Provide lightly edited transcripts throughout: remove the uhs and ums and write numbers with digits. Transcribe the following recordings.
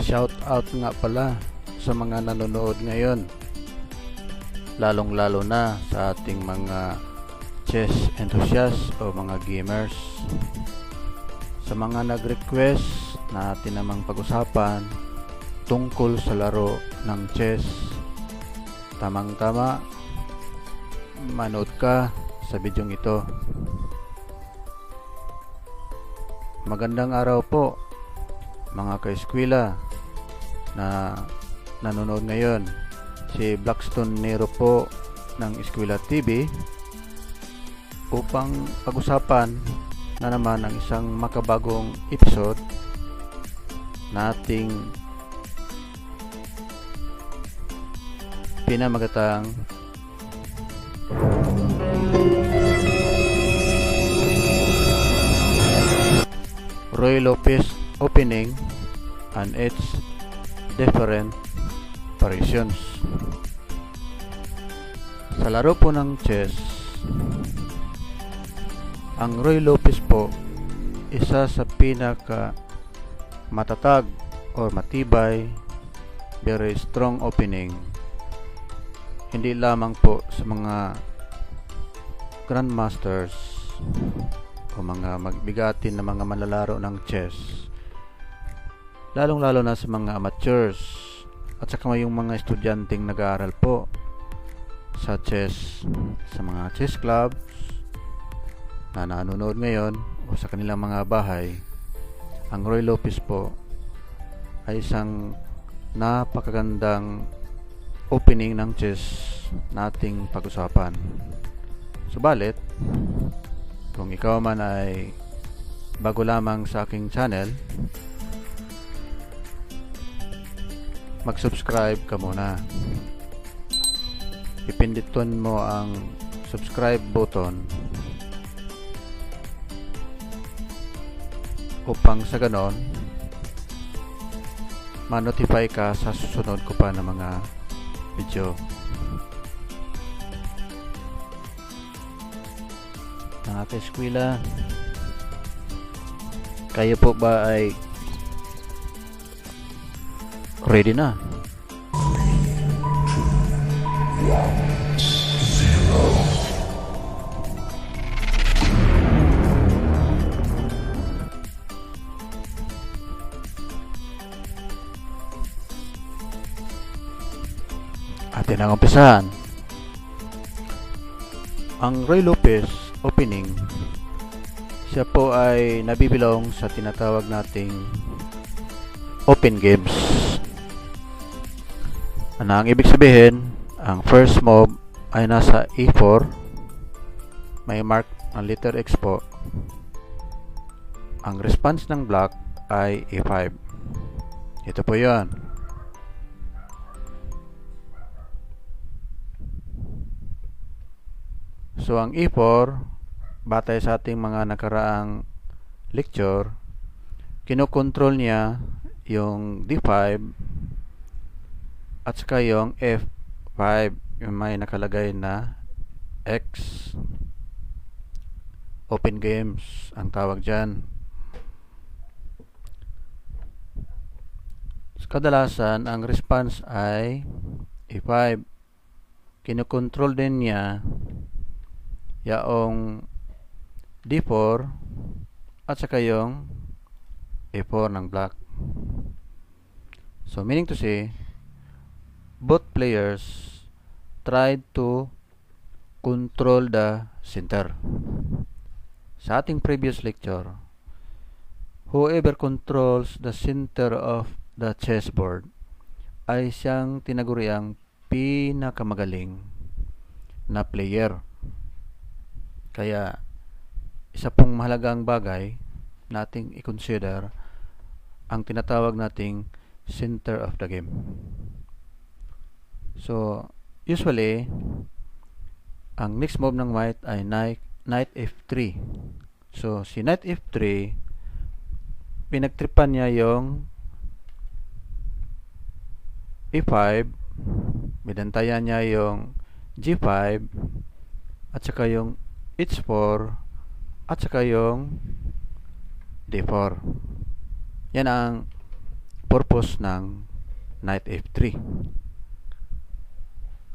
Shout out nga pala sa mga nanonood ngayon, lalong-lalo na sa ating mga chess enthusiasts o mga gamers. Sa mga nag-request na atin namang pag-usapan tungkol sa laro ng chess, tamang-tama, manood ka sa bidyong ito. Magandang araw po mga ka-eskwela na nanonood ngayon. Si Blackstone Nero po ng Eskwela TV upang pag-usapan na naman ang isang makabagong episode na ating pinamagatang Ruy Lopez Opening and its different variations. Sa laro po ng chess, ang Ruy Lopez po isa sa pinaka matatag or matibay, very strong opening, hindi lamang po sa mga grandmasters o mga magbigatin na mga manlalaro ng chess, lalong-lalo na sa mga amateurs at saka yung mga estudyanteng nag-aaral po sa chess, sa mga chess clubs na nanonood ngayon o sa kanilang mga bahay. Ang Ruy Lopez po ay isang napakagandang opening ng chess nating pag-usapan. Subalit, kung ikaw man ay bago lamang sa aking channel, mag-subscribe ka muna. Ipindutin mo ang subscribe button upang sa ganon ma-notify ka sa susunod ko pa na mga video. Mga ka-eskwela, kayo po ba ay ready na? Atin ang umpisahan. Ang Ruy Lopez Opening, siya po ay nabibilong sa tinatawag nating open games. Ano ang ibig sabihin? Ang first move ay nasa E4, may mark ang letter X po. Ang response ng black ay E5. Ito po yun. So ang E4, batay sa ating mga nakaraang lecture, kinokontrol niya yung D5 at saka yung F5, yung may nakalagay na X. Open games ang tawag dyan. Kadalasan ang response ay E5. Kinokontrol din niya yaong D4 at saka yung E4 ng black. So meaning to say, both players tried to control the center. Sa ating previous lecture, whoever controls the center of the chessboard ay siyang tinaguriang pinakamagaling na player. Kaya isa pong mahalagang bagay nating i-consider ang tinatawag nating center of the game. So usually ang next move ng white ay knight F3. So si knight F3, pinagtripan niya yung E5, binantayan niya yung G5 at saka yung H4 at saka yung D4. Yan ang purpose ng knight f3.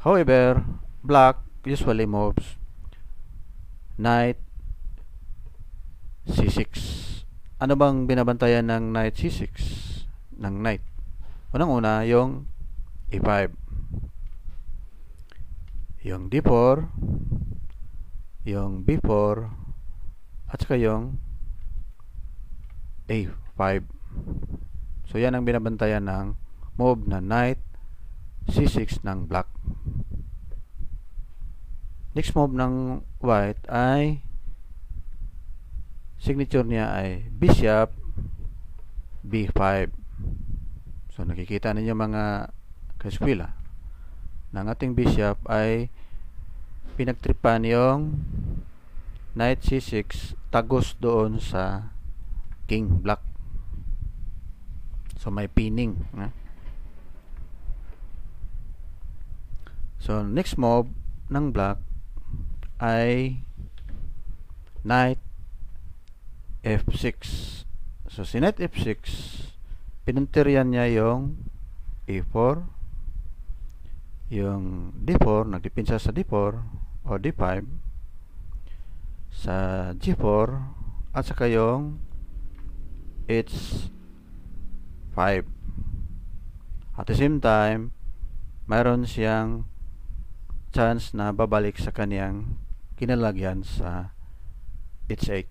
However, black usually moves knight c6. Ano bang binabantayan ng knight c6 ng knight? Unang-una, yung e5, yung d4, yung b4, at saka yung a5. So yan ang binabantayan ng move na knight c6 ng black. Next move ng white ay signature niya ay bishop b5. So nakikita ninyo mga kaeskwela ng ating bishop ay pinagtripan yung knight c6 tagos doon sa king black. So may pinning. So next move ng black ay knight f6. So si knight f6, pinuntiryan niya yung a4, yung d4, nagdipinsa sa d4 o d5, sa g4, at saka yung h5. At the same time, mayroon siyang chance na babalik sa kaniyang kinalagyan sa h8.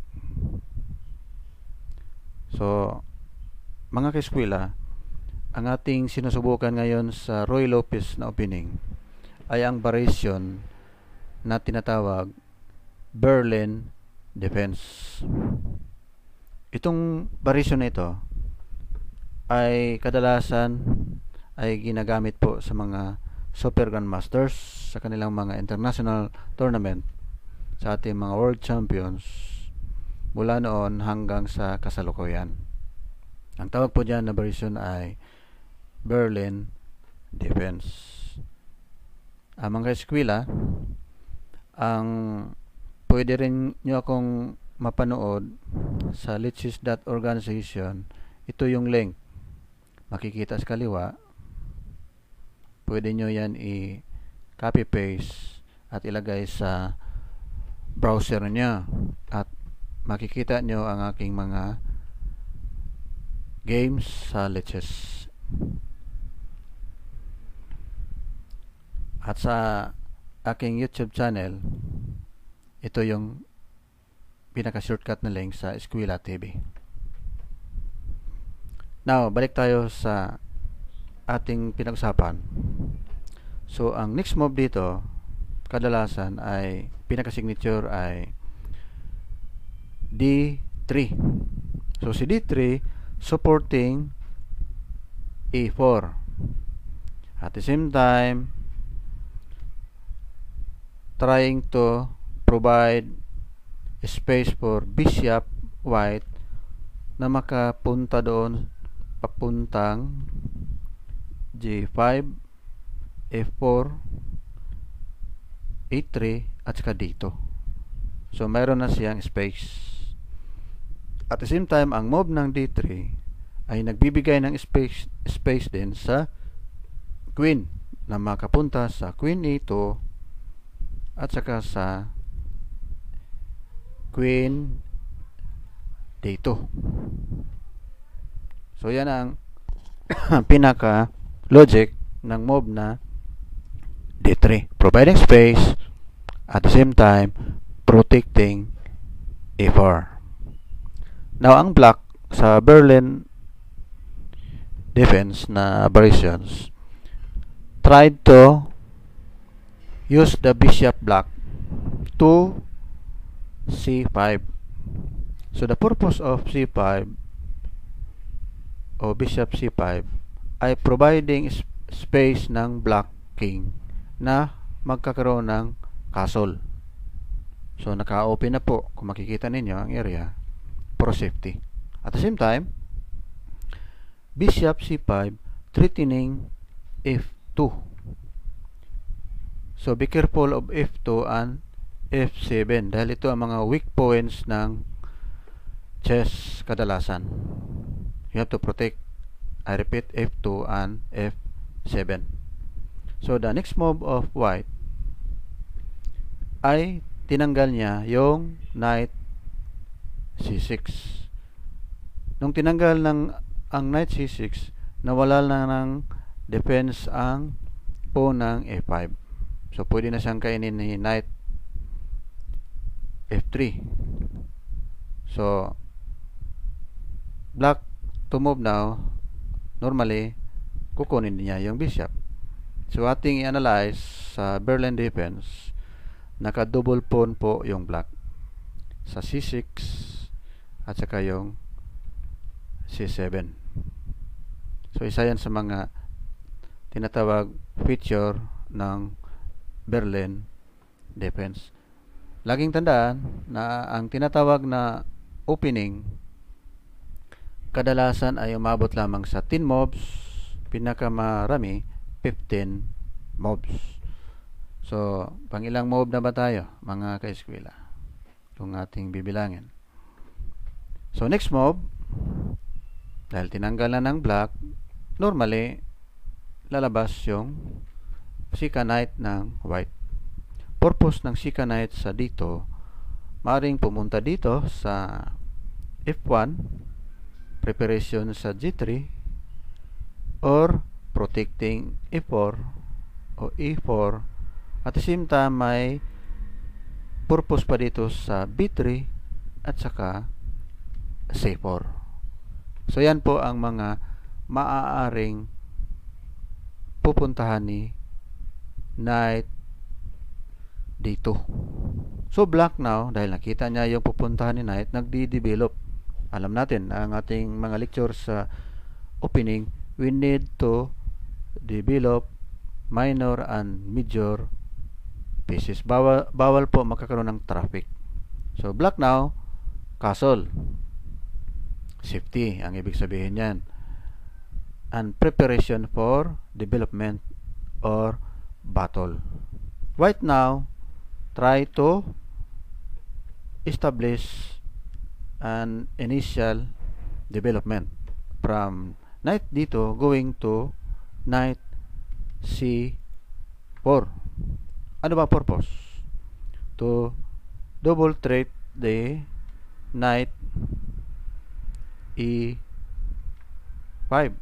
So, mga kaeskwela, ang ating sinusubukan ngayon sa Roy Lopez na opening ay ang variation na tinatawag Berlin defense. Itong variation na ito ay kadalasan ay ginagamit po sa mga Super Grandmasters sa kanilang mga international tournament, sa ating mga world champions mula noon hanggang sa kasalukuyan. Ang tawag po dyan na variation ay Berlin defense. Mga eskwela, ang pwede rin nyo akong mapanood sa litsis.organization. Ito yung link, makikita sa kaliwa. Pwede nyo yan i-copy paste at ilagay sa browser niya, at makikita nyo ang aking mga games sa litsis. At sa aking YouTube channel, ito yung pinaka-shortcut na link sa Eskwela TV. Now, balik tayo sa ating pinag-usapan. So, ang next move dito, kadalasan ay pinaka-signature ay D3. So, si D3 supporting A4. At the same time, trying to provide space for bishop white na makapunta doon papuntang G5, F4, A3 at saka dito. So mayroon na siyang space. At the same time, ang move ng D3 ay nagbibigay ng space din sa queen na makapunta sa queen A2 at saka sa queen D2. So yan ang pinaka logic ng move na D3, providing space at the same time protecting A4. Now ang black sa Berlin defense na variations tried to use the bishop block to C5. So the purpose of C5 o bishop C5 ay providing space ng black king na magkakaroon ng castle. So naka-open na po, kung makikita ninyo ang area for safety. At the same time, bishop C5 threatening F2. So be careful of F2 and F7 dahil ito ang mga weak points ng chess kadalasan. You have to protect I repeat, F2 and F7. So the next move of white ay tinanggal niya yung knight C6. Nung tinanggal ang knight C6, nawala na ng defense ang pawn ng F5. So pwede na siyang kainin ni knight F3. So black to move now, normally kukunin niya yung bishop. So ating i-analyze sa Berlin defense, naka-double pawn po yung black sa C6 at saka yung C7. So isa yan sa mga tinatawag feature ng Berlin defense. Laging tandaan na ang tinatawag na opening kadalasan ay umabot lamang sa 10 moves, pinakamarami 15 moves. So, pang ilang move na ba tayo, mga ka-eskwela? Kung ating bibilangin. So, next move, dahil tinanggal na ng black, normally, lalabas yung Sika Knight ng white. Purpose ng Sika Knight sa dito, maaaring pumunta dito sa F1, preparation sa G3, or protecting E4 o E4. At the same time, may purpose pa dito sa B3 at saka C4. So yan po ang mga maaaring pupuntahan ni knight dito. So black now, dahil nakita niya yung pupuntahan ni knight, nagdi-develop. Alam natin ang ating mga lecture sa opening, we need to develop minor and major pieces. Bawal po magkakaroon ng traffic. So black now, castle, safety ang ibig sabihin yan, and preparation for development or battle. White now try to establish an initial development from knight dito going to knight C4. Ano ba purpose? To double threat the knight E5.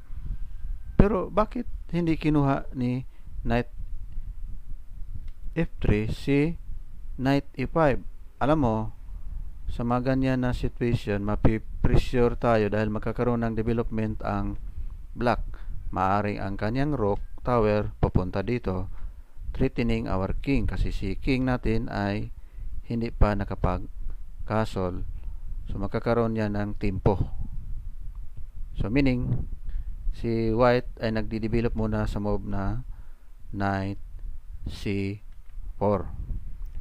Pero bakit hindi kinuha ni knight F3 si knight E5? Alam mo, sa mga ganyan na situation, mapipressure tayo dahil magkakaroon ng development ang black. Maaring ang kanyang rook tower papunta dito, threatening our king, kasi si king natin ay hindi pa nakapag-castle. So magkakaroon yan ng tempo. So meaning, si white ay nagdi-develop muna sa move na knight C4.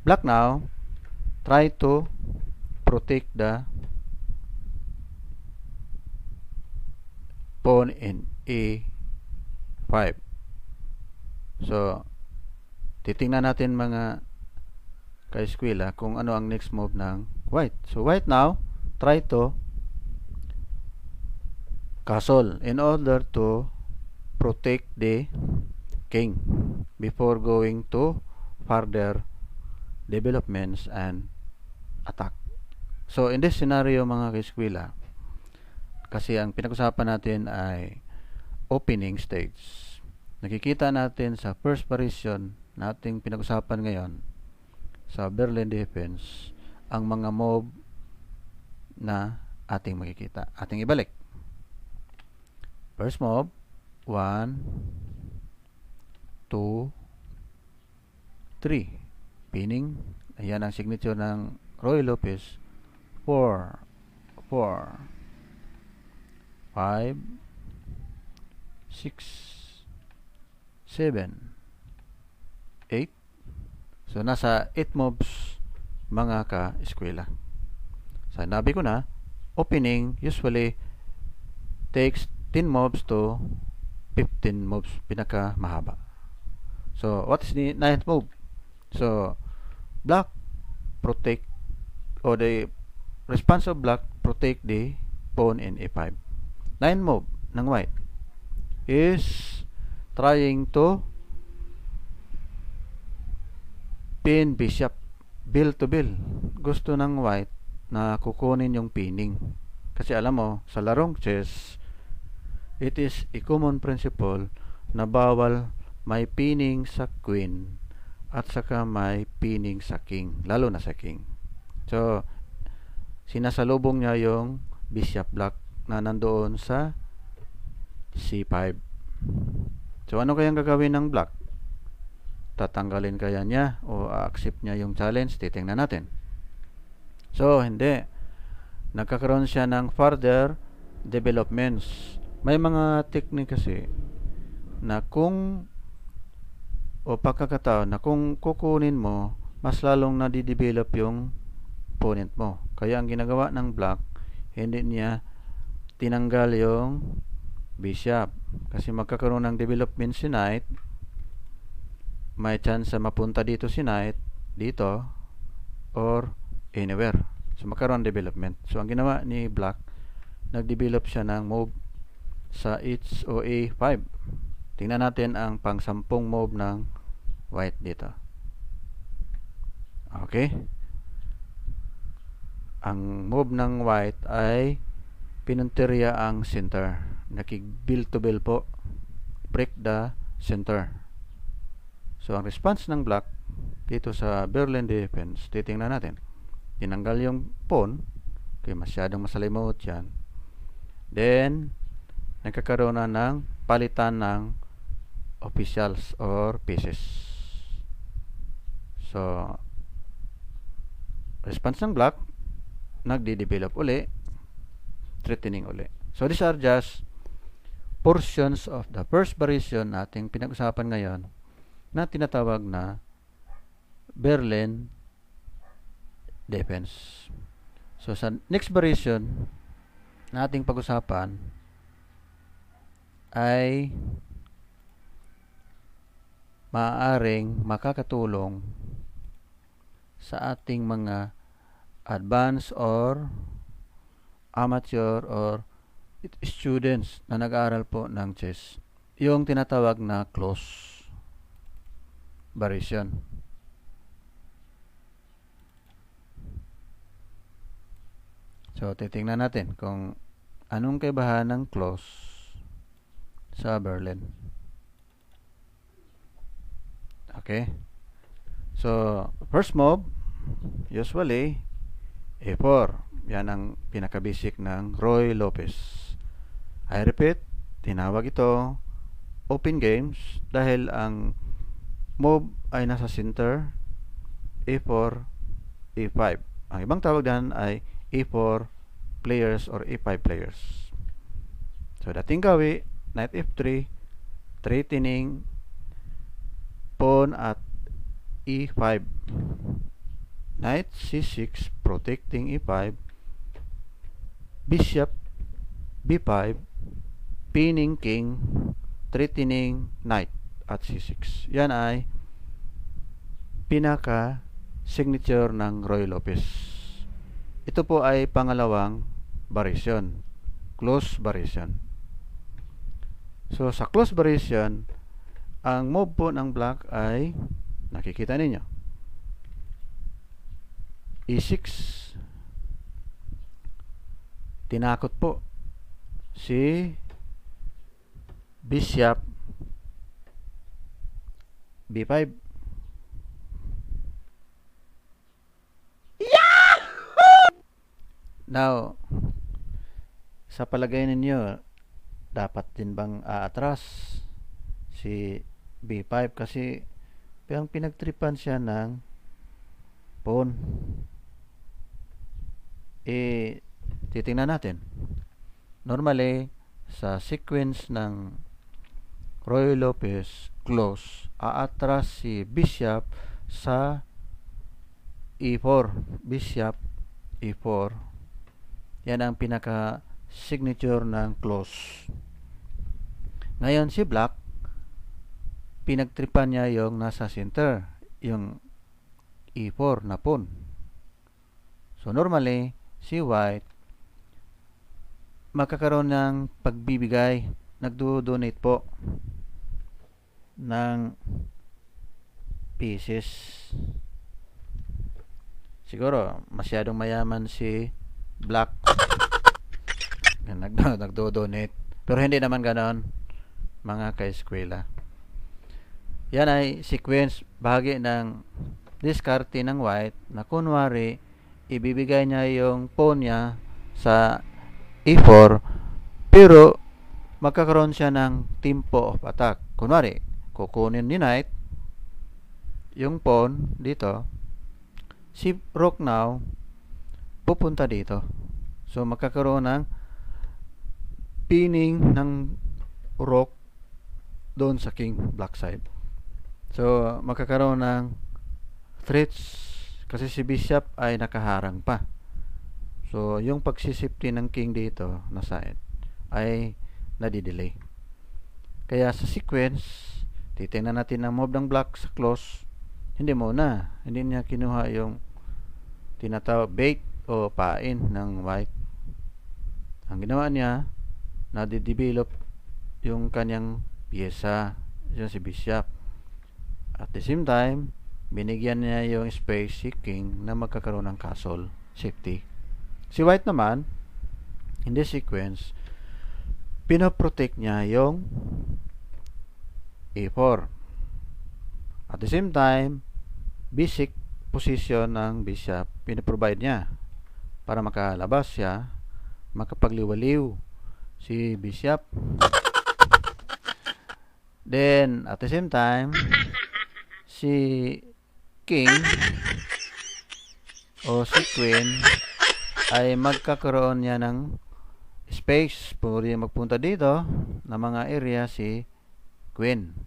Black now try to protect the pawn in E5. So titingnan natin mga ka-eskwela kung ano ang next move ng white. So white now try to castle in order to protect the king before going to further developments and attack. So in this scenario mga ka-eskwela, kasi ang pinag-usapan natin ay opening stage, nakikita natin sa first variation nating pinag-usapan ngayon sa Berlin defense ang mga move na ating makikita. Ating ibalik. First move, 1, 2, 3. Pinning. Ayan ang signature ng Roy Lopez. 4, 4, 5, 6, 7, 8. So nasa 8 moves mga ka-eskwela. Sinabi ko na, opening usually takes 10 moves to 15 moves, pinaka mahaba. So what is the 9th move? So black protect, or the response of black protect the pawn in A5. 9 move ng white. is trying to pin bishop, bill to bill. Gusto ng white na kukunin yung pinning. Kasi alam mo, sa larong chess, it is a common principle na bawal may pinning sa queen at saka may pinning sa king, lalo na sa king. So, sinasalubong niya yung bishop block na nandoon sa c5. So, ano kayang gagawin ng black? Tatanggalin kaya niya o accept niya yung challenge? Titingnan natin. So, hindi. Nagkakaroon siya ng further developments. May mga technique kasi na kung o pagkakataon na kung kukunin mo, mas lalong nadidevelop yung opponent mo. Kaya ang ginagawa ng black, hindi niya tinanggal yung bishop. Kasi magkakaroon ng development si knight, may chance na mapunta dito si knight, dito, or anywhere. So magkaroon development. So ang ginawa ni black, nag-develop siya ng move sa HOA 5. Tingnan natin ang pang-sampung move ng white dito. Okay. Ang move ng white ay pinunteriya ang center. Nakig-bill to bill po. Break the center. So ang response ng black dito sa Berlin defense, titingnan natin. Tinanggal yung pawn. Okay, masyadong masalimot yan. Then, nagkakaroon na ng palitan ng officials or pieces. So, response ng black, nagde-develop uli, threatening uli. So, these are just portions of the first variation nating pinag-usapan ngayon na tinatawag na Berlin defense. So, sa next variation na ating pag-usapan ay maaaring makakatulong sa ating mga advanced or amateur or students na nag-aaral po ng chess. Yung tinatawag na close variation. So, titingnan natin kung anong kaibahan ng close sa Berlin. Okay. So, first move, usually, A4. Yan ang pinaka-basic ng Roy Lopez. I repeat, tinawag ito open games dahil ang move ay nasa center, A4, A5. Ang ibang tawag dyan ay A4 players or A5 players. So, dating gawi, knight F3, threatening pawn at E5. Knight C6, protecting E5. Bishop B5, pinning king, threatening knight at C6. Yan ay pinaka signature ng Roy Lopez. Ito po ay pangalawang variation, close variation. So sa close variation, ang move po ng black ay nakikita ninyo. E6, tinakot po si bishop B5. Now, sa palagay ninyo, dapat din bang aatras si B5 kasi pinagtripan siya ng pawn. Titingnan natin. Normally, sa sequence ng Roy Lopez close, aatras si bishop sa E4. Bishop E4. Yan ang pinaka signature ng close. Ngayon si black, pinagtripan niya yung nasa center, yung E4 na pawn. So normally, si white magkakaroon ng pagbibigay nagdo-donate po ng pieces. Siguro masyadong mayaman si Black nagdo-donate, pero hindi naman ganon mga ka-eskwela. Yan ay sequence, bahagi ng diskarte ng white na kunwari ibibigay niya yung pawn niya sa e4, pero magkakaroon siya ng tempo of attack. Kunwari kukunin ni knight yung pawn dito, si rook now pupunta dito, so magkakaroon ng pinning ng rook doon sa king black side. So magkakaroon ng threats kasi si bishop ay nakaharang pa. So yung pagsisipti ng king dito na side ay nadidelay. Kaya sa sequence, titingnan natin ang move ng black sa close. Hindi niya kinuha yung tinatawag bait o pain ng white. Ang ginawa niya, nadidevelop yung kanyang pyesa, yun si bishop. At the same time, binigyan niya yung space si king na magkakaroon ng castle safety. Si white naman, in this sequence, pinoprotect niya yung e4. At the same time, basic position ng bishop pinoprovide niya para makalabas siya, makapagliwaliw si bishop. Then at the same time, si king o si queen ay magkakaroon niya ng space, pwede magpunta dito na mga area si queen.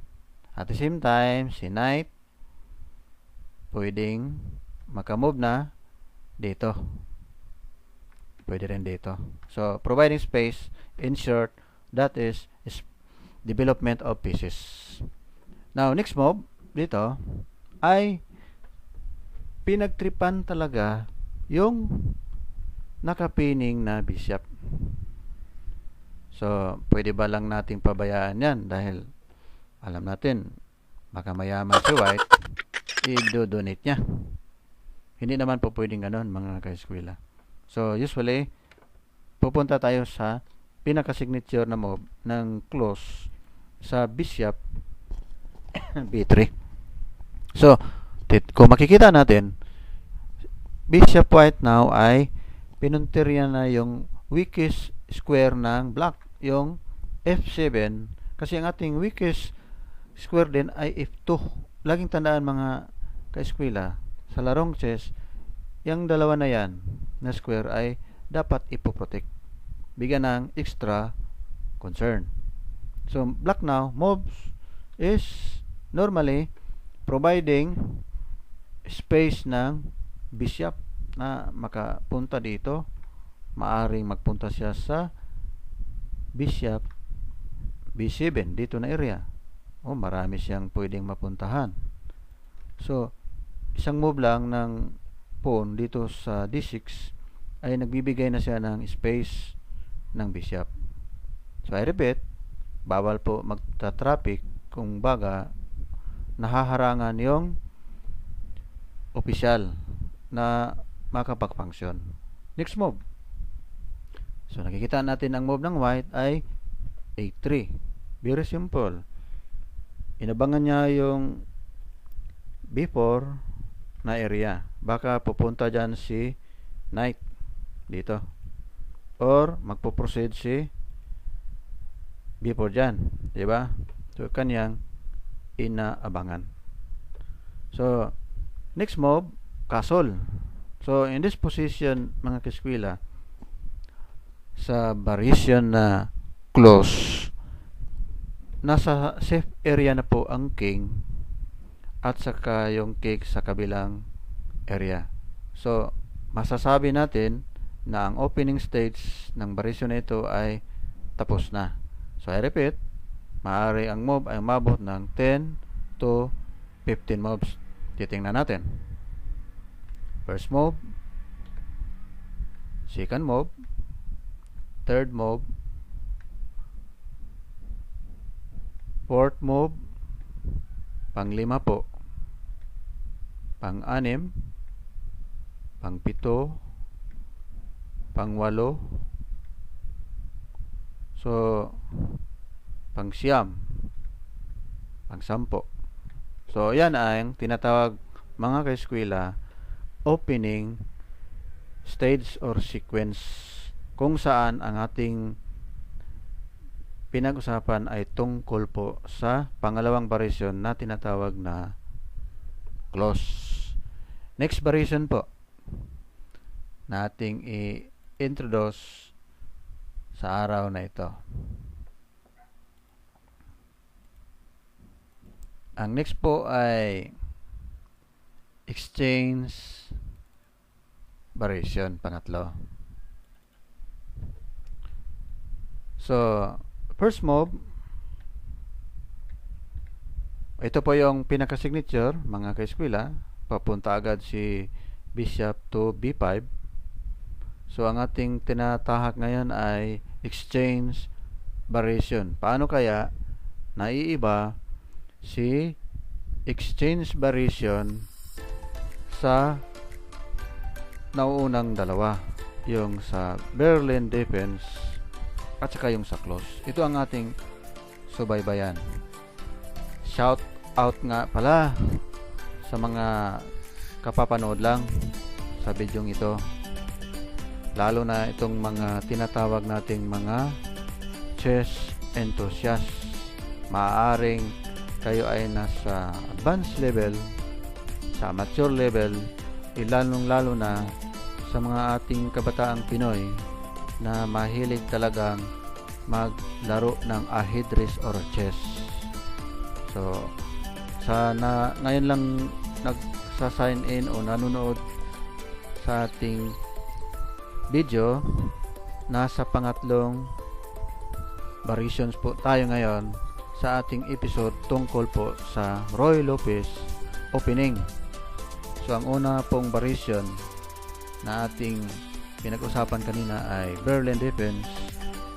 At the same time, si knight pwedeng makamove na dito, pwede rin dito. So providing space, in short, that is development of pieces. Now next move dito ay pinagtripan talaga yung nakapining na bishop. So pwede ba lang nating pabayaan yan dahil alam natin baka mayaman si white, i-donate niya. Hindi naman po pwedeng ganon mga ka-eskwela. So usually pupunta tayo sa pinaka-signature na move ng close sa bishop b3. So kung makikita natin, bishop white now ay pinuntirya na yung weakest square ng black, yung f7, kasi ang ating weakest square din ay f2. Laging tandaan mga ka-eskwela, sa larong chess, yung dalawa na yan na square ay dapat ipoprotect, bigyan ng extra concern. So black now moves is normally providing space ng bishop na makapunta dito. Maaring magpunta siya sa bishop b7 dito na area. Marami siyang pwedeng mapuntahan. So isang move lang ng pawn dito sa d6 ay nagbibigay na siya ng space ng bishop. So I repeat, bawal po magta-traffic kung baga nahaharangan yung opisyal na makapag-function. Next move. So nakikita natin ang move ng white ay a3. Very simple. Inabangan niya yung b4 na area. Baka pupunta dyan si knight dito. Or magpo-proceed si b4 dyan. Diba? So kanyang inaabangan. So next move, castle. So in this position mga kaskwila, sa variation na close, nasa safe area na po ang king at saka yung king sa kabilang area. So masasabi natin na ang opening stage ng variation nito ay tapos na. So I repeat, maaari ang move ay umabot ng 10 to 15 moves. Titingnan natin. First move, second move, third move, Fourth move, pang-5 po. Pang-6, pang-7, pang-8, so pang-9, pang-10. So yan ang tinatawag mga kaeskwela opening stage or sequence, kung saan ang ating pinag-usapan ay tungkol po sa pangalawang variation na tinatawag na close. Next variation po na ating i-introduce sa araw na ito. Ang next po ay exchange variation, pangatlo. So, first move, ito po yung pinaka-signature, mga kaeskwela. Papunta agad si bishop to b5. So, ang ating tinatahak ngayon ay exchange variation. Paano kaya naiiba si exchange variation sa nauunang dalawa, yung sa Berlin defense at saka yung sa close? Ito ang ating subaybayan. Shout out nga pala sa mga kapapanood lang sa bidyong ito, lalo na itong mga tinatawag nating mga chess enthusiast. Maaaring kayo ay nasa advanced level, sa mature level, lalong-lalo na sa mga ating kabataang Pinoy na mahilig talagang maglaro ng ajedrez or chess. So, sana ngayon lang nagsa-sign in o nanonood sa ating video, nasa pangatlong variations po tayo ngayon sa ating episode tungkol po sa Roy Lopez opening. So, ang una pong variation na ating pinag-usapan kanina ay Berlin defense,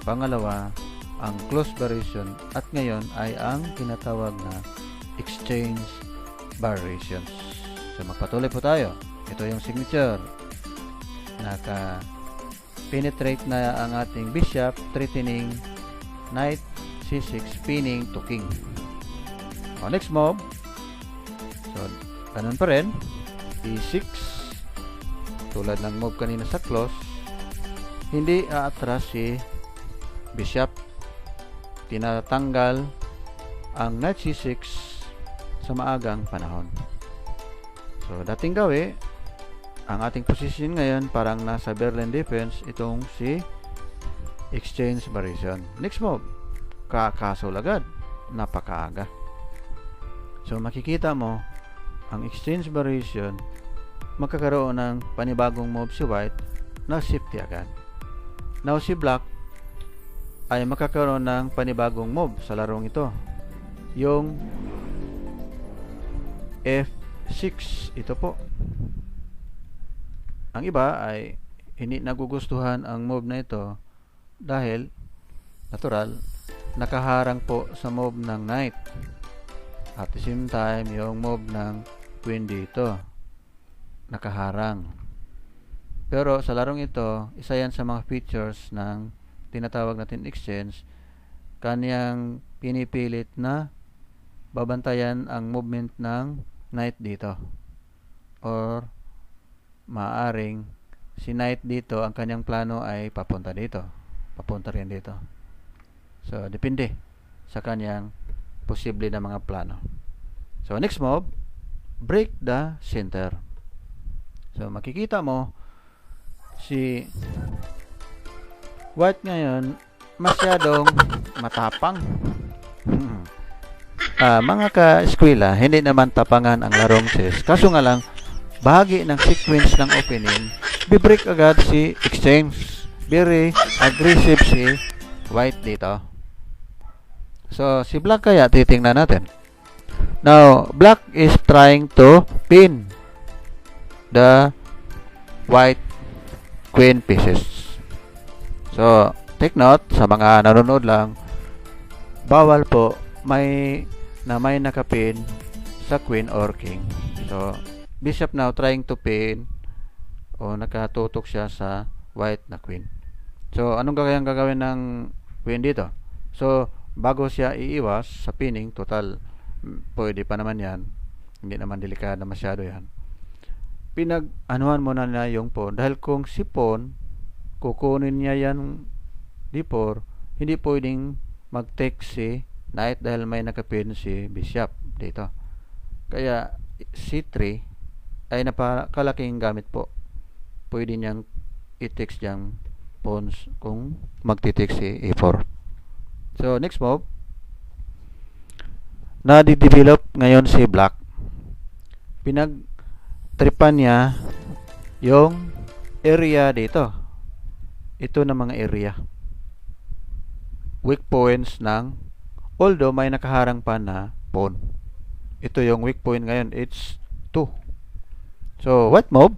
pangalawa ang close variation, at ngayon ay ang tinatawag na exchange variations. So, magpatuloy po tayo. Ito yung signature. Naka-penetrate na ang ating bishop, threatening knight c6, pinning to king. O, next move. So, ganun pa rin. e6. Tulad ng move kanina sa close, hindi aatras si bishop. Tinatanggal ang knight c6 sa maagang panahon. So, dating gawi, ang ating position ngayon parang nasa Berlin defense, itong si exchange variation. Next move, kakasol agad, napakaaga. So, makikita mo ang exchange variation, magkakaroon ng panibagong move si white na shifty agad. Now, si black ay makakaroon ng panibagong move sa larong ito, yung F6. Ito po. Ang iba ay hindi nagugustuhan ang move na ito dahil natural, nakaharang po sa move ng knight. At the same time, yung move ng queen dito, nakaharang. Pero sa larong ito, isa yan sa mga features ng tinatawag natin exchange. Kanyang pinipilit na babantayan ang movement ng knight dito, or maaring si knight dito, ang kanyang plano ay papunta dito, papunta rin dito. So, depende sa kanyang posible na mga plano. So, next move, break the center. So, makikita mo si white ngayon masyadong matapang. Mga ka-eskwela, hindi naman tapangan ang larong chess, kaso nga lang bahagi ng sequence ng opening, bibreak agad si exchange. Very aggressive si white dito. So, si black kaya titingnan natin. Now, black is trying to pin the white queen pieces. So, take note sa mga nanonood lang, bawal po may nakapin sa queen or king. So bishop now trying to pin o nakatutok siya sa white na queen. So anong gagawin ng queen dito? So bago siya iiwas sa pinning, total pwede pa naman yan, hindi naman delikado masyado yan, pinag-anuhan mo na yung pawn, dahil kung si pawn kukunin niya yan d4, hindi pwedeng mag-take si knight dahil may nakapin si bishop dito. Kaya c3 ay napakalaking gamit po. Pwede niyang i-take diyang pawns kung magti-take si a4. So next move, na-develop ngayon si black. Pinag-tripan niya yung area dito. Ito na mga area, weak points ng, although may nakaharang pa na pawn. Ito yung weak point ngayon, it's 2. So what move?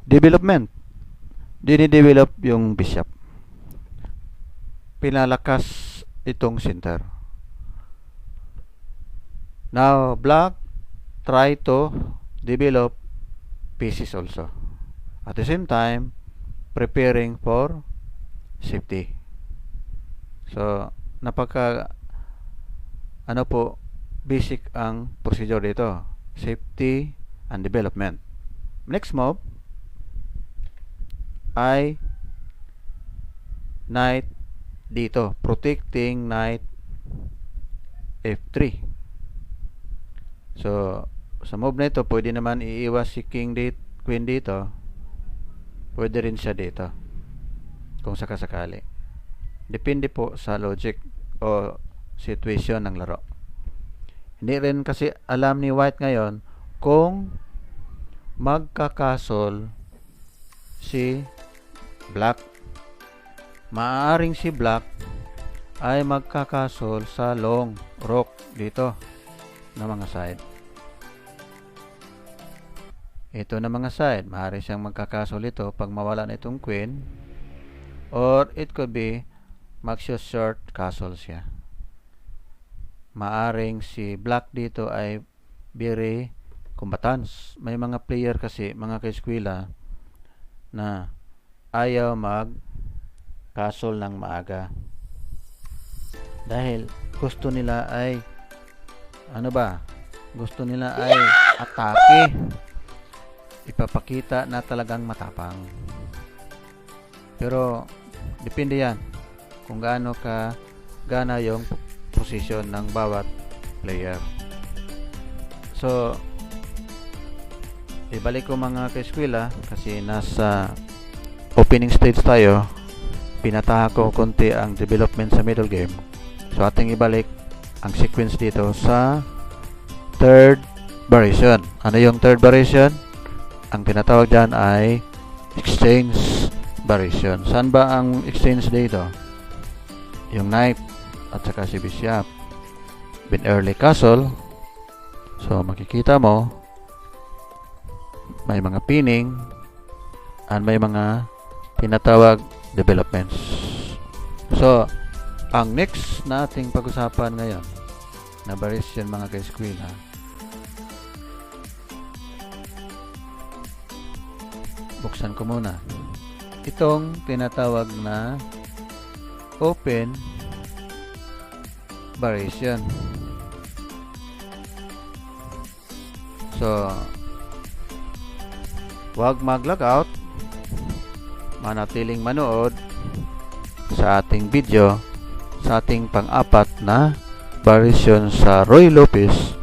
Development. Dinidevelop yung bishop. Pinalakas itong center. Now black try to develop pieces also. At the same time, preparing for safety. So napaka basic ang procedure dito, safety and development. Next move ay knight dito, protecting knight f3. So sa move na ito, pwede naman iiwas si king queen dito, pwede rin siya dito kung sakasakali. Depende po sa logic o situation ng laro. Hindi rin kasi alam ni white ngayon kung magkakasol si black. Maaaring si black ay magkakasol sa long rook dito na mga side. Ito na mga side, maaari siyang magkakasol ito pag mawala na itong queen, or it could be mag-short castle siya. Maaring si black dito ay very combatants. May mga player kasi, mga kaeskwela, na ayaw mag-castle ng maaga dahil gusto nila ay gusto nila ay atake, ipapakita na talagang matapang. Pero depende yan kung gaano ka gana yung position ng bawat player. So ibalik ko mga kaeskwela kasi nasa opening stage tayo. Pinataha ko konti ang development sa middle game. So ating ibalik ang sequence dito sa third variation. Ano yung third variation? Ang tinatawag dyan ay exchange variation. Saan ba ang exchange dito? Yung knight at saka si bishop. Bin early castle. So makikita mo may mga pinning and may mga tinatawag developments. So ang next na ating pag-usapan ngayon na variation mga kaeskwela, buksan ko muna itong tinatawag na open variation. So huwag mag-log out, manatiling manood sa ating video sa ating pang-apat na variation sa Ruy Lopez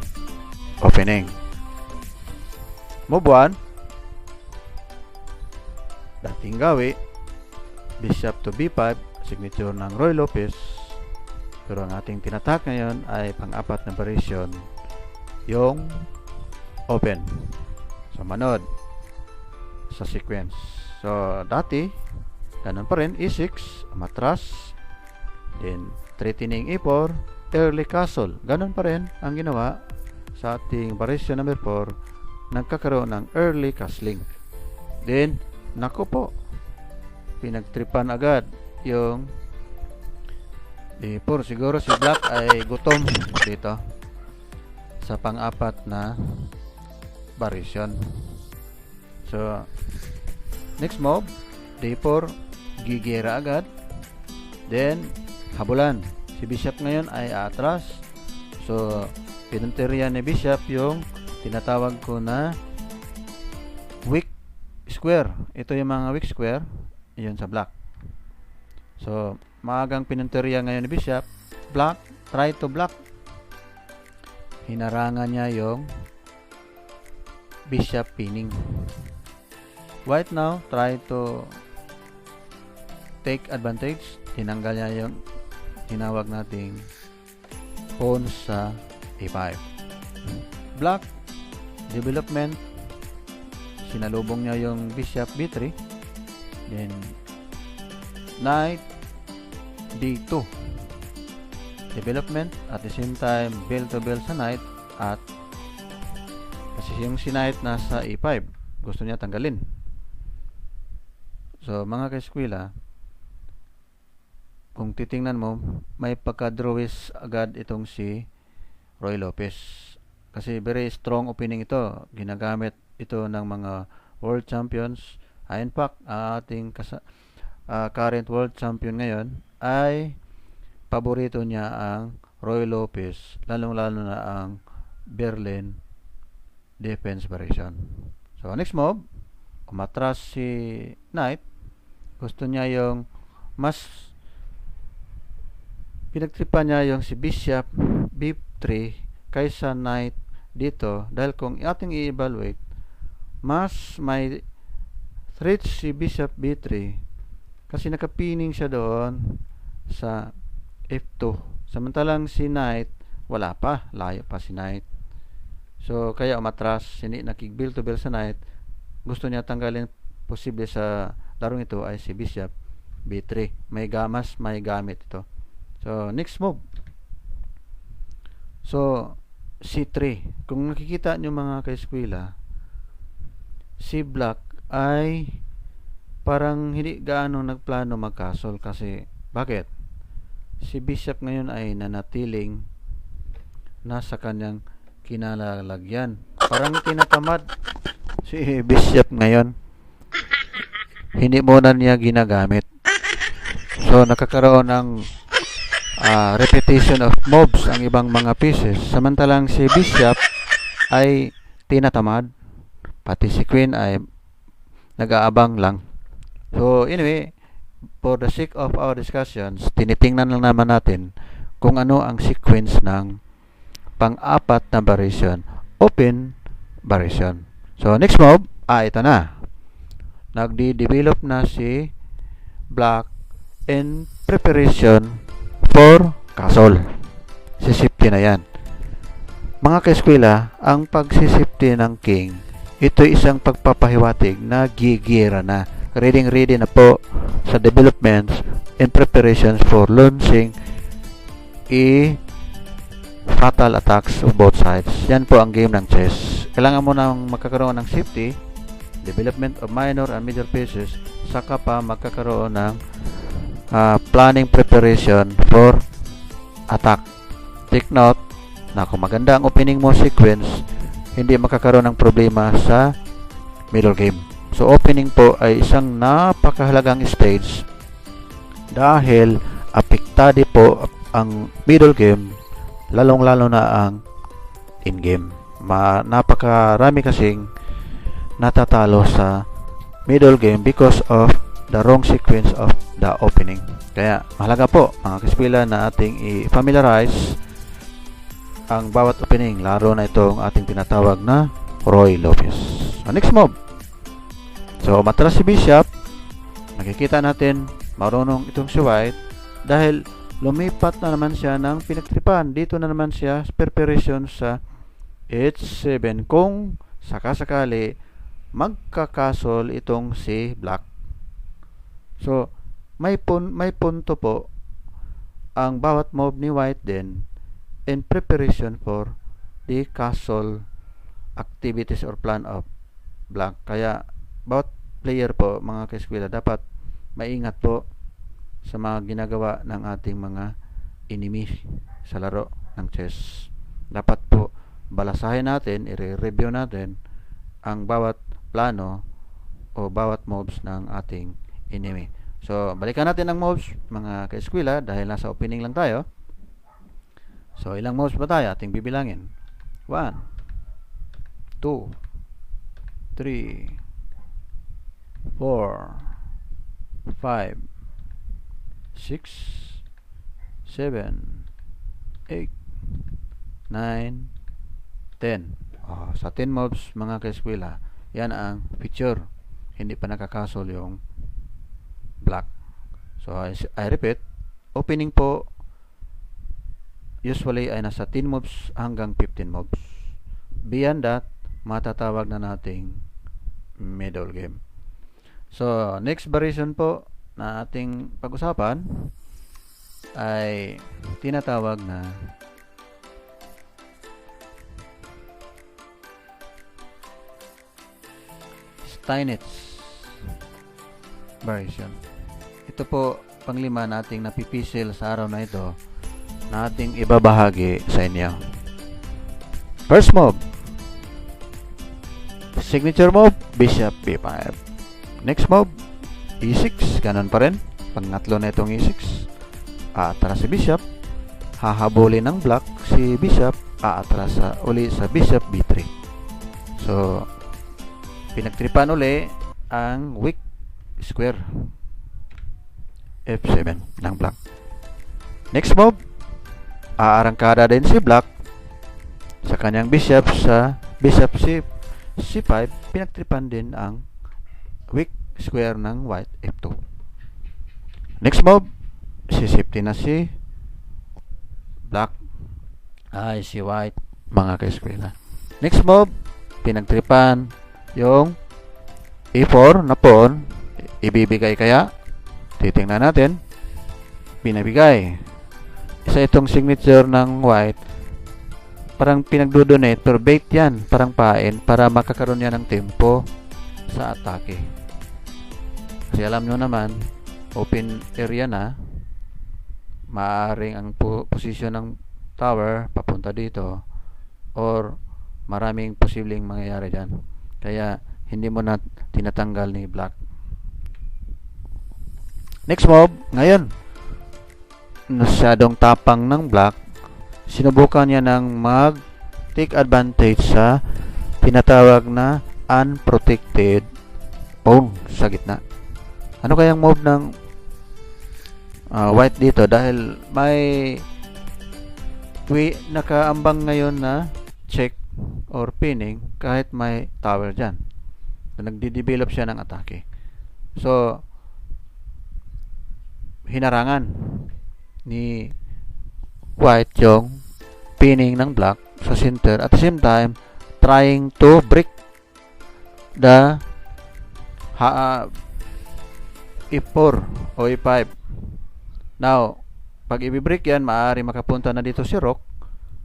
opening. Move 1, dating gawi, bishop to b5, signature ng Ruy Lopez. Pero ang ating tinatak ngayon ay pang-apat na variation, yung open. So manood sa sequence. So dati ganun pa rin, e6, matras, then threatening e4, early castle. Ganun pa rin ang ginawa sa ating variation number 4. Nagkakaroon ng early castling. Then nako po, pinagtripan agad yung D4. Siguro si black ay gutom dito sa pang-apat na variation. So, next move, D4, gigera agad. Then, habulan. Si bishop ngayon ay atras. So, pinunteriya ni bishop yung tinatawag ko na weak square. Ito yung mga weak square. Yun sa black. So, maagang pinunteriya ngayon ni bishop. Black, try to block. Hinarangan niya yung bishop pinning. White now try to take advantage. Tinanggal niya yung tinawag nating pawn sa a5. Black development, sinalubong niya yung bishop b3. Then knight d2 development, at the same time bell to bell sa knight, at kasi yung si knight nasa e5 gusto niya tanggalin. So mga ka-eskwela, kung titingnan mo, may pagka-drawis agad itong si Roy Lopez kasi very strong opening ito. Ginagamit ito ng mga world champions. In fact, ating current world champion ngayon ay paborito niya ang Roy Lopez, lalong-lalo na ang Berlin defense variation. So next move, umatras si knight. Gusto niya yung mas pinagtripan niya yung si bishop b3 kaysa knight dito, dahil kung ating i-evaluate, mas may threat si bishop b3 kasi nakapining siya doon sa f2, samantalang si knight wala pa, layo pa si knight. So kaya umatras, hindi nakig-bill to bill sa knight. Gusto niya tanggalin, posible sa larong ito ay si bishop b3. May gamit ito. So next move, so c3. Kung nakikita nyo mga ka-eskwela, si black ay parang hindi gaano nagplano mag-castle. Kasi bakit? Si bishop ngayon ay nanatiling nasa kanyang kinalalagyan. Parang tinatamad si bishop ngayon, hindi muna niya ginagamit. So nakakaroon ng repetition of moves ang ibang mga pieces, samantalang si bishop ay tinatamad, pati si queen ay nag-aabang lang. So anyway, for the sake of our discussions, tinitingnan lang naman natin kung ano ang sequence ng pang-apat na variation, open variation. So next move, ito na. Nagdi-develop na si black in preparation for castle. Sisipti na yan. Mga ka-eskwela, ang pagsisipti ng king, ito isang pagpapahiwatig na gigira na. Ready na po sa developments and preparations for launching fatal attacks of both sides. Yan po ang game ng chess. Kailangan mo nang magkakaroon ng safety, development of minor and middle pieces, saka pa magkakaroon ng planning preparation for attack. Take note na kung maganda ang opening mo sequence, hindi makakaroon ng problema sa middle game. So opening po ay isang napakahalagang stage dahil apektado po ang middle game, lalong-lalo na ang in-game. Napakarami kasing natatalo sa middle game because of the wrong sequence of the opening. Kaya mahalaga po mga ka-eskwela na ating i-familiarize ang bawat opening, laro na itong ating tinatawag na Roy Lopez. So, next move, so matras si bishop. Nakikita natin marunong itong si white dahil lumipat na naman siya ng pinagtripan. Dito na naman siya preparation sa h7 kung sakasakali magkakasol itong si black. So may punto po ang bawat move ni white din in preparation for the castle activities or plan of black. Kaya bawat player po mga ka-eskwela dapat maingat po sa mga ginagawa ng ating mga enemy sa laro ng chess. Dapat po balasahin natin, i-review natin ang bawat plano o bawat moves ng ating enemy. So, balikan natin ang moves, mga ka-eskwela, dahil nasa opening lang tayo. So, ilang moves ba tayo? Ating bibilangin. 1, 2, 3, 4, 5, 6, 7, 8, 9, 10. Sa 10 moves, mga ka-eskwela, yan ang feature. Hindi pa nakakasol yung black. So, I repeat, opening po usually ay nasa 10 moves hanggang 15 moves. Beyond that, matatawag na nating middle game. So, next variation po na ating pag-usapan ay tinatawag na Steinitz variation. Ito po panglima nating napipisil sa araw na ito na ating ibabahagi sa inyo. First move, signature move, Bishop B5. Next move, E6, ganun pa rin. Pangatlo na itong E6. Aatras si Bishop, hahabulin ng black si Bishop, aatras uli sa Bishop B3. So, pinagtripan uli ang weak square F7 ng black. Next move, aarangkada din si black sa kanyang bishop sa Bishop C5, pinagtripan din ang weak square ng white F2. Next move, sisipti na si black ay si white, mga ka-eskwela. Next move, pinagtripan yung E4 na pawn, ibibigay kaya? Titingnan natin. Pinabigay. Isa itong signature ng white. Parang pinagdodonate, pero bait yan, parang pain, para makakaroon yan ng tempo sa atake. Kasi alam nyo naman, open area na, maaaring ang posisyon ng tower papunta dito, or maraming posibleng mangyayari dyan. Kaya hindi mo na tinatanggal ni black. Next move, ngayon masyadong tapang ng black, sinubukan niya ng mag take advantage sa tinatawag na unprotected pawn sa gitna. Ano kayang move ng white dito? Dahil may nakaambang ngayon na check or pinning kahit may tower dyan. So, nagde-develop siya ng atake. So, hinarangan ni white yung pinning ng black sa center, at the same time trying to break the E4 o E5. Now, pag i-break yan, maaari makapunta na dito si rook,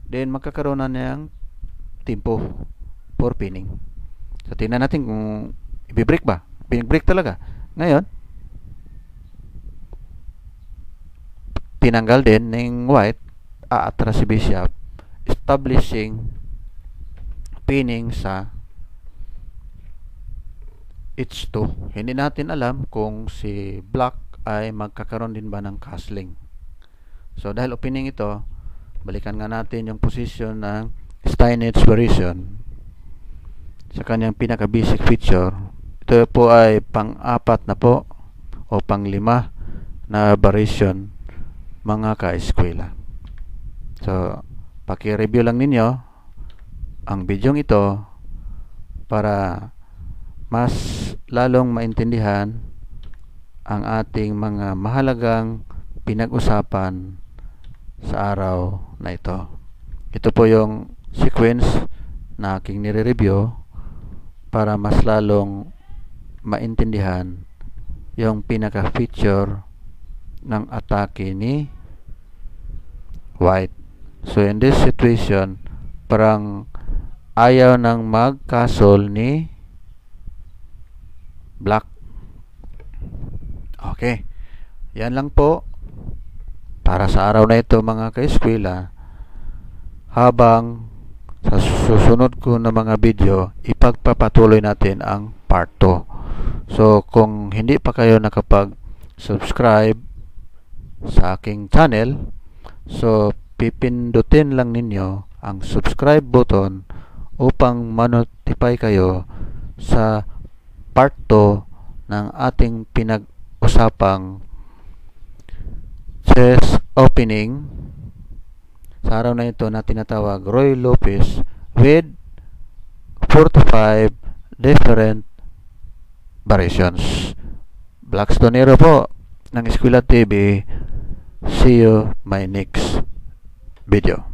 then magkakaroon na niyang tempo for pinning. So, tingnan natin kung i-break ba. Pinag-break talaga. Ngayon, tinanggal din ng white, aatras si bishop, establishing pinning sa H2. Hindi natin alam kung si black ay magkakaroon din ba ng castling. So, dahil opening ito, balikan nga natin yung position ng Steinitz variation sa kanyang pinaka-basic feature. Ito po ay pang-apat na po o pang-5 na variation, mga ka-eskwela. So, paki-review lang ninyo ang video ito para mas lalong maintindihan ang ating mga mahalagang pinag-usapan sa araw na ito. Ito po yung sequence na aking nire-review para mas lalong maintindihan yung pinaka-feature ng atake ni white. So, in this situation, parang ayaw nang mag-castle ni black. Okay. Yan lang po. para sa araw na ito mga ka-eskwela, habang sa susunod ko na mga video, ipagpapatuloy natin ang part 2. So, kung hindi pa kayo nakapag-subscribe sa aking channel, so pipindutin lang ninyo ang subscribe button upang ma-notify kayo sa part 2 ng ating pinag-usapang chess opening sa araw na ito na tinatawag Ruy Lopez with 45 different variations. Blackstonero po ng Eskwela TV. See you my next video.